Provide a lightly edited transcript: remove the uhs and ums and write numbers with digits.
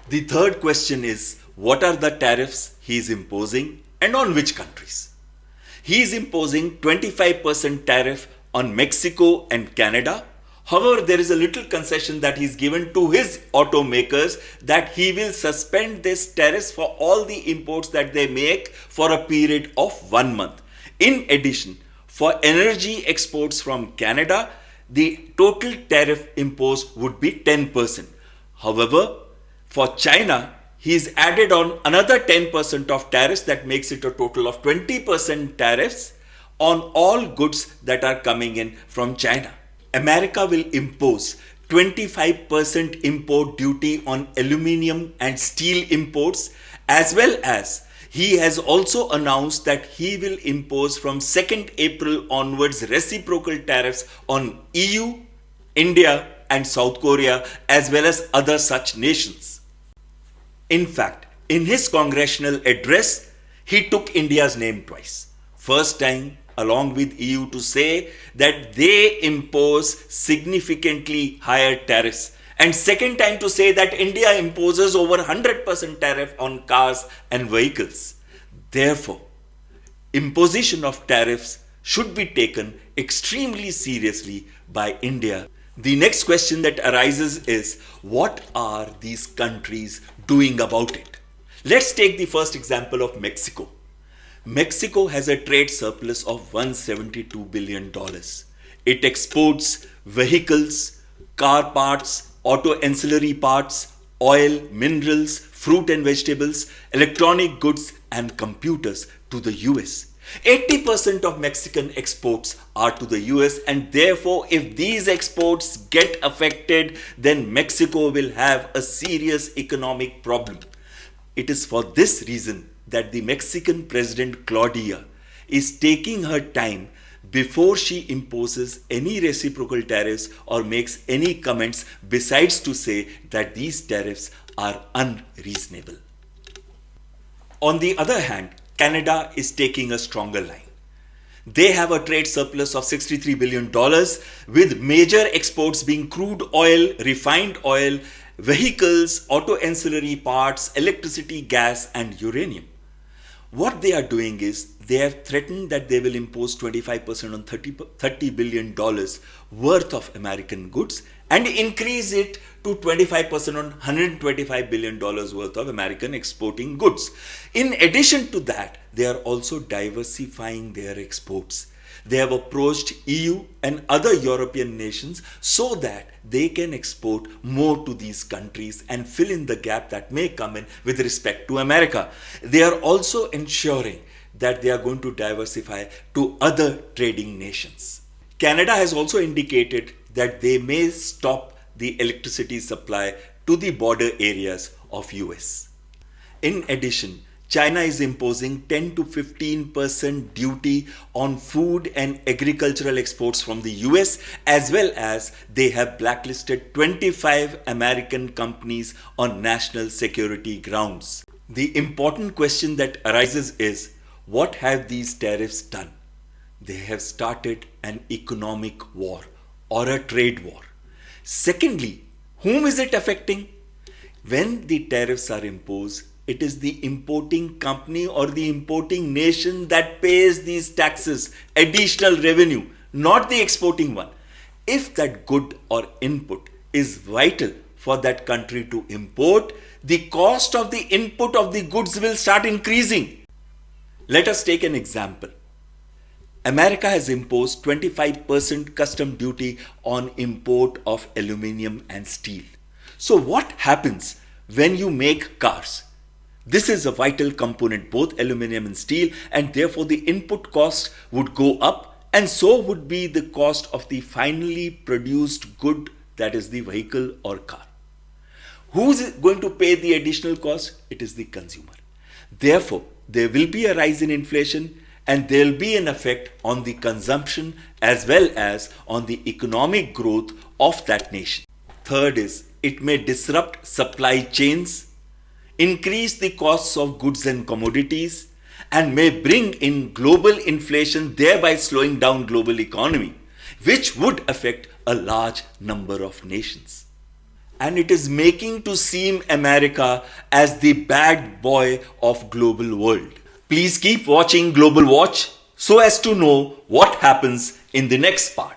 The third question is, what are the tariffs he is imposing and on which countries? He is imposing 25% tariff on Mexico and Canada. However, there is a little concession that he's given to his automakers that he will suspend this tariffs for all the imports that they make for a period of 1 month. In addition, for energy exports from Canada, the total tariff imposed would be 10%. However, for China, he's added on another 10% of tariffs that makes it a total of 20% tariffs on all goods that are coming in from China. America will impose 25% import duty on aluminium and steel imports, as well as he has also announced that he will impose from 2nd April onwards reciprocal tariffs on EU, India and South Korea, as well as other such nations. In fact, in his congressional address, he took India's name twice. First time along with EU to say that they impose significantly higher tariffs, and second time to say that India imposes over 100% tariff on cars and vehicles. Therefore, imposition of tariffs should be taken extremely seriously by India. The next question that arises is, what are these countries doing about it? Let's take the first example of Mexico. Mexico has a trade surplus of $172 billion. It exports vehicles, car parts, auto ancillary parts, oil, minerals, fruit and vegetables, electronic goods and computers to the US. 80% of Mexican exports are to the US, and therefore if these exports get affected, then Mexico will have a serious economic problem. It is for this reason that the Mexican President Claudia is taking her time before she imposes any reciprocal tariffs or makes any comments besides to say that these tariffs are unreasonable. On the other hand, Canada is taking a stronger line. They have a trade surplus of $63 billion, with major exports being crude oil, refined oil, vehicles, auto ancillary parts, electricity, gas, and uranium. What they are doing is they have threatened that they will impose 25% on $30 billion worth of American goods and increase it to 25% on $125 billion worth of American exporting goods. In addition to that, they are also diversifying their exports. They have approached EU and other European nations so that they can export more to these countries and fill in the gap that may come in with respect to America. They are also ensuring that they are going to diversify to other trading nations. Canada has also indicated that they may stop the electricity supply to the border areas of US. In addition, China is imposing 10 to 15% duty on food and agricultural exports from the US, as well as they have blacklisted 25 American companies on national security grounds. The important question that arises is, what have these tariffs done? They have started an economic war or a trade war. Secondly, whom is it affecting? When the tariffs are imposed, it is the importing company or the importing nation that pays these taxes, additional revenue, not the exporting one. If that good or input is vital for that country to import, the cost of the input of the goods will start increasing. Let us take an example. America has imposed 25% custom duty on import of aluminium and steel. So what happens when you make cars? This is a vital component, both aluminium and steel, and therefore the input cost would go up, and so would be the cost of the finally produced good, that is the vehicle or car. Who is going to pay the additional cost? It is the consumer. Therefore, there will be a rise in inflation, and there will be an effect on the consumption as well as on the economic growth of that nation. Third is, it may disrupt supply chains, increase the costs of goods and commodities, and may bring in global inflation, thereby slowing down global economy, which would affect a large number of nations. and it is making to seem America as the bad boy of global world. Please keep watching Global Watch so as to know what happens in the next part.